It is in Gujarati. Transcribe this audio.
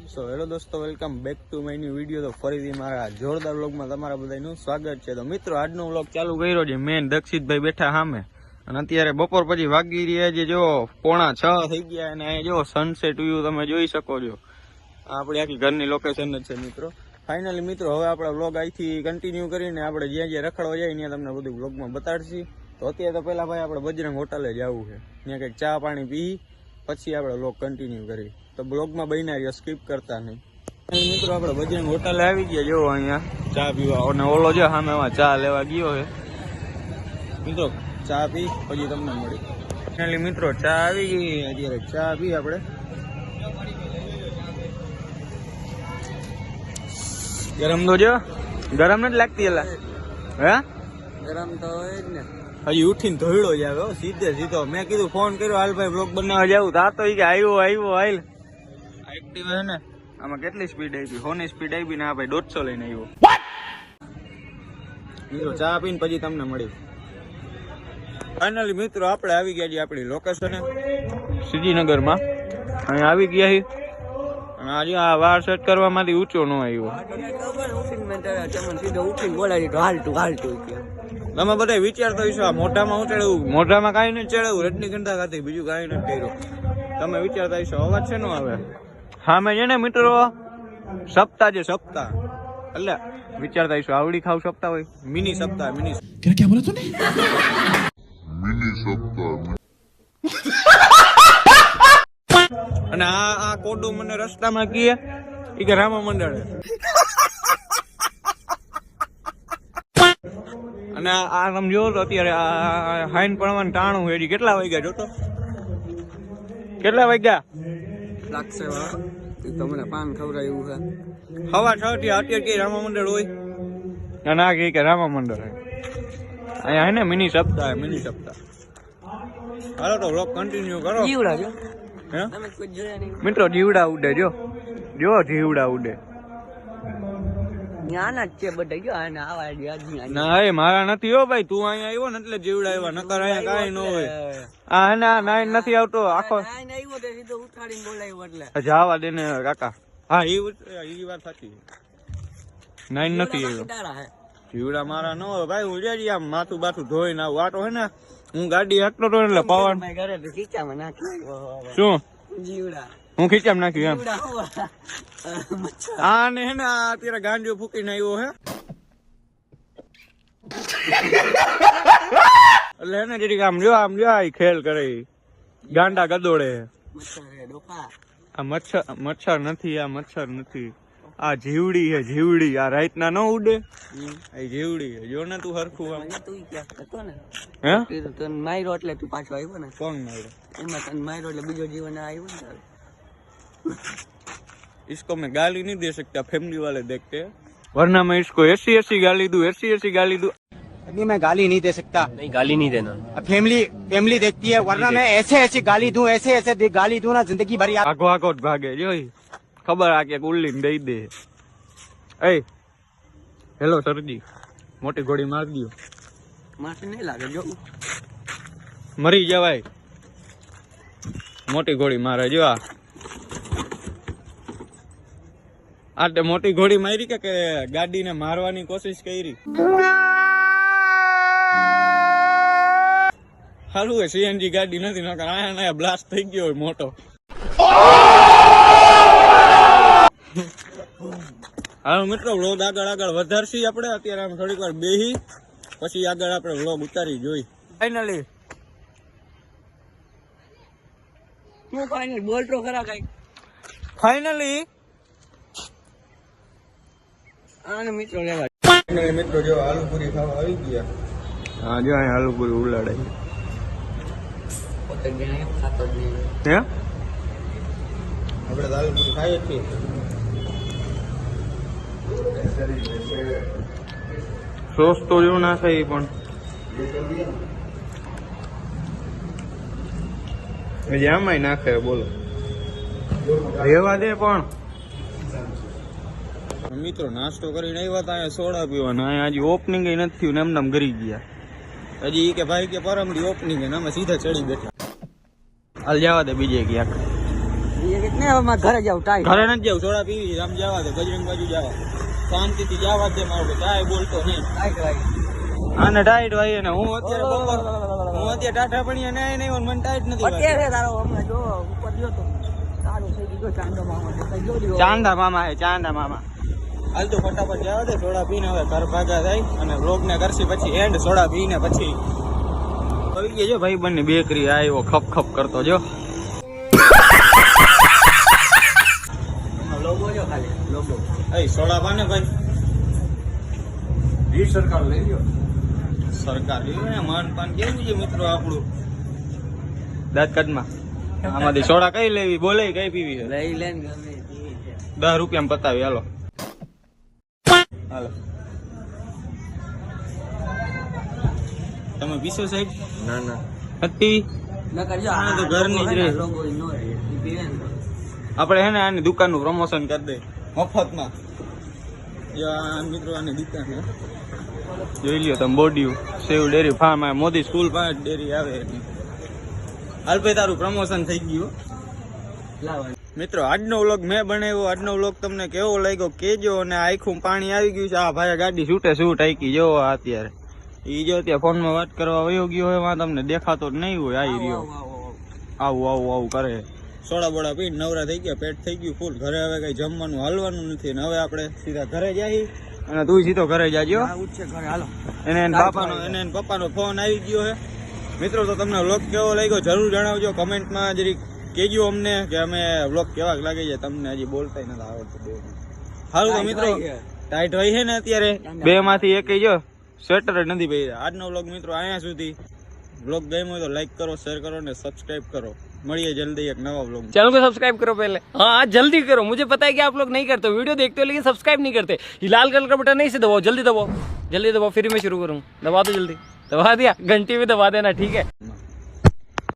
સો હેલો દોસ્તો, welcome back to my new video. તો ફરીથી મારા જોરદાર વ્લોગમાં તમારા બધાનું સ્વાગત છે. તો મિત્રો, આજનો વ્લોગ ચાલુ કર્યો છે. મેન દક્ષિતભાઈ બેઠા સામે, અને અત્યારે બપોર પછી વાગી રહ્યા છે જો 5:45 થઈ ગયા, અને અહીં જો સનસેટ વ્યૂ તમે જોઈ શકો છો. આપણી આખી ઘરની લોકેશન જ છે મિત્રો. ફાઇનલી મિત્રો, હવે આપણે વ્લોગ અહીંથી કન્ટિન્યુ કરીને આપણે જ્યાં જ્યાં રખડવા જાય ત્યાં તમને બધું વ્લોગમાં બતાડશી. તો અત્યારે તો પહેલા ભાઈ આપણે બજરંગ હોટલે જવું છે, ત્યાં કંઈક ચા પાણી પી પછી આપણે વ્લોગ કન્ટિન્યુ કરી. તો બ્લોગમાં બન્યા રહ્યો, સ્કીપ કરતા નહીં. મિત્રો, આપણે બજરંગ હોટલે આવી ગયા. જો અહીંયા ચા પીવા, અને ઓલો જો સામે એમાં ચા લેવા ગયો છે મિત્રો. ચા પી પછી તમને મળી. ફાઇનલી મિત્રો, ચા આવી ગઈ. અત્યારે ચા પી આપણે. ગરમ તો જો ગરમ નથી લાગતી એલા? હે, ગરમ તો હોય જ ને. હજી ઉઠીને ધોઈડો જ આવે સીધે સીધો. મેં કીધું ફોન કર્યો, હાલ ભાઈ બ્લોગ બનાવવા જાવ. તો આ તો કે આવ્યો હાલ. એક્ટિવ છે ને, આમાં કેટલી સ્પીડ આવી? 100 ની સ્પીડ આવી ને આ ભાઈ 150 લઈને આવ્યો. મિત્રો, ચા પીને પછી તમને મળી. ફાઇનલી મિત્રો, આપણે આવી ગયા છીએ આપણી લોકેશન શ્રીનગરમાં. અહીંયા આવી ગયા છીએ. અને આજે આ વાર સેટ કરવામાંથી ઊંચો ન આવ્યો. તમે બધા વિચારતો હશો આ મોઢામાં હું ચડાવું? મોઢામાં કાંઈ નથી ચડાવું, રજનીગંધા ખાતી, બીજું કાંઈ નથી કર્યું. તમે વિચારતા હશો અવાજ છે નો આવે? હા, મેં છે ને મિત્રો, સપ્તાહ છે સપ્તાહ. એટલે વિચારતા હશો આવડી ખાવ સપ્તાહ હોય? મિની સપ્તાહ. મિની क्या बोला तूने? मिनी सप्ताह. અને આ કોડું મને રસ્તામાં કીએ એ કે રામા મંડળ. અને આ તમે જોવો તો અત્યારે આ હાઈન પડવાનું ટાણું હેડી. કેટલા વાગ્યા જોતો? કેટલા વાગ્યા લાગશે? તમને પાન ખવડાવ્યું છે 6:30 થી. અત્યારે કઈ રામા મંડળ હોય? અને આ કે રામા મંડળ અહીંયા હે ને મિની સપ્તાહ. મિની સપ્તાહ. હાલો તો વ્લોગ કન્ટિન્યુ કરો. હે મિત્રો, જીવડા ઉડે. જો જીવડા ઉડે. ના, એ મારા નથી હો ભાઈ. તું અહીંયા આવ્યો ને એટલે જીવડા આવ્યા, નકર અહીંયા કાંઈ ન હોય. આ ના નાઈન નથી આવતો આખો. જવા દે ને કાકા. હા, એ વાત સાચી. નાઈન નથી આવ્યો. જીવડા મારા ન હોય ભાઈ. હું જઈ આમ માથું બાથું ધોઈને આવું. આટો હે ને, હું ગાડી હાંકતો હતો એટલે પવન. શું જીવડા હું ખીચામાં નાખ્યું એમ? હા ને હે ને, અત્યારે ગાંડીઓ ફૂકીને આવ્યો હે. એટલે હે ને જરીક આમ જો ખેલ કરે, ગાંડા ગદોડે. આ મચ્છર નથી, આ મચ્છર નથી. આ જીવડી હે, જીવડી. આ રાતના ન ઉડે, આ જીવડી હે. જો ને તું હરખું આમ. હે, તને માર્યો એટલે તું પાછો આવ્યો ને? કોણ માર્યો? એમાં તને માર્યો એટલે બીજો જીવન આવ્યો ને. इसको मैं गाली नहीं दे सकता, फैमिली वाले देखते हैं, वरना मैं इसको ऐसी गाली दूं, ऐसी गाली दूं. अभी मैं गाली नहीं दे सकता. नहीं, गाली नहीं देना. फैमिली देखती है, वरना मैं ऐसे गाली दूं, ऐसे गाली दूं ना जिंदगी भर. आगो भागे जो खबर आ के उल्ली दई दे. ए हेलो सरजी, मोटी गोली मार दियो. मारते नहीं लागे जो मरी जवाय. मोटी गोली मारे जो. આ મોટી ઘોડી મારી કે ગાડીને મારવાની કોશિશ કરી? સારું હોય સીએનજી ગાડી નથી, નકર આયા બ્લાસ્ટ થઈ ગયો હોય મોટો. હાલો મિત્રો, વ્લોગ આગળ વધારશી આપણે. અત્યારે આમ થોડીક વાર બેહી પછી આગળ આપણે વ્લોગ ઉતારી જોઈ. ફાઇનલી બોલ તો ખરા કઈ. ફાઇનલી મિત્રો લેવા મિત્રો જો આલુપુરી ખાવા આવી ગયા. હા, જો અહીં આલુપુરી ઉલાડે. હે, આપણે આલુપુરી ખાઈએ છીએ. સોસ તો જો ના થાય પણ હજી આમાંય નાખે. બોલો રેવા દે. પણ મિત્રો, નાસ્તો કરીને આવ્યા હતા અહીંયા સોડા પીવાના. અહીંયા હજી ઓપનિંગ નથી થયું ને એમને ગરી ગયા. હજી કે ભાઈ કે પરમડી ઓપનિંગ અમે સીધા ચડી બેઠા. હાલ જવા દે બીજે ક્યાંક. ને હવે મારે ઘરે જાવ ટાઈમ ઘરે નથી જાવ, સોડા પીવી છે, આમ જવા દે, બજરંગ બાજુ જવા શાંતિથી જવા દે, મારો કાંઈ બોલતો નહીં. આને ટાઈટ ભાઈ ને હું અત્યારે ટાટા પડી ને નહીં મને ટાઈટ નથી વાગતી. ચાંદા મામા હે, ચાંદા મામા. હાલ તો ફટાફટ જવા દે, સોડા પીને હવે ઘર ભાગા થાય અને વ્લોગ ને કરશી પછી એન્ડ. સોડા પીને પછી આવી ગયા જો ભાઈ બંને બેકરી આવ્યો ખપ ખપ કરતો જો. લોગો જો ખાલી લોગો એ સોડા પાને ભાઈ સરકાર લઈ ગયો સરકાર માન પાન કેવું છે મિત્રો આપણું દાંત કદમાં. આમાંથી સોડા કઈ લેવી બોલે કઈ પીવી છે? લઈ લે ને 10 રૂપિયામાં પતાવી. હાલો હાલો તમે પીશો સાહેબ? ના ના હતી આ તો ઘરની જ રહે. આપણે હે ને આની દુકાનનું પ્રમોશન કરી દે મફતમાં. મિત્રો આની દુકાન છે, જોઈ લ્યો તમે. બોડિયું સેવ ડેરી ફાર્મ આવે, મોદી સ્કૂલ પાસે ડેરી આવે. હાલ ભાઈ તારું પ્રમોશન થઈ ગયું. મિત્રો આજનો વ્લોગ મેં બનાવ્યો. આજનો વ્લોગ તમને કેવો લાગ્યો કેજો. અને આખું પાણી આવી ગયું છે. આ ભાઈ ગાડી છૂટે છૂટ આઈકી જો અત્યારે ઈ જો ત્યાં ફોનમાં વાત કરવા વયો ગયો હોય, એમાં તમને દેખાતો જ નહીં હોય. આવી રહ્યો આવું આવું આવું કરે. સોડા બોડા પીને નવરા થઈ ગયા, પેટ થઈ ગયું ફૂલ. ઘરે હવે કઈ જમવાનું હાલવાનું નથી ને હવે આપણે સીધા ઘરે જઈએ. અને તું સીધો ઘરે જાજો. એને પપ્પાનો ફોન આવી ગયો છે. મિત્રો તો તમને વ્લોગ કેવો લાગ્યો જરૂર જણાવજો કમેન્ટમાં. જરીક કહેજો અમને કે અમે વ્લોગ કેવા લાગે છે તમને. હજી બોલતા નથી આવડતું. સારું તો મિત્રો ટાઈટ હોય છે ને અત્યારે, બે માંથી એક જો સ્વેટર જ નથી પહેર્યા. આજનો વ્લોગ મિત્રો અહીંયા સુધી. व्लॉग गए हो तो लाइक करो, शेयर करो ने सब्सक्राइब करो. મળીએ જલ્દી એક નવા व्लॉग. चैनल को सब्सक्राइब करो पहले, हाँ जल्दी करो. मुझे पता है कि आप लोग नहीं करते हो, वीडियो देखते हो लेकिन सब्सक्राइब नहीं करते. ये लाल कलर का बटन नहीं से दबाओ, जल्दी दबाओ, जल्दी दबाओ. फिर मैं शुरू करूँ, दबा दो जल्दी. दबा दिया, घंटी भी दबा देना, ठीक है.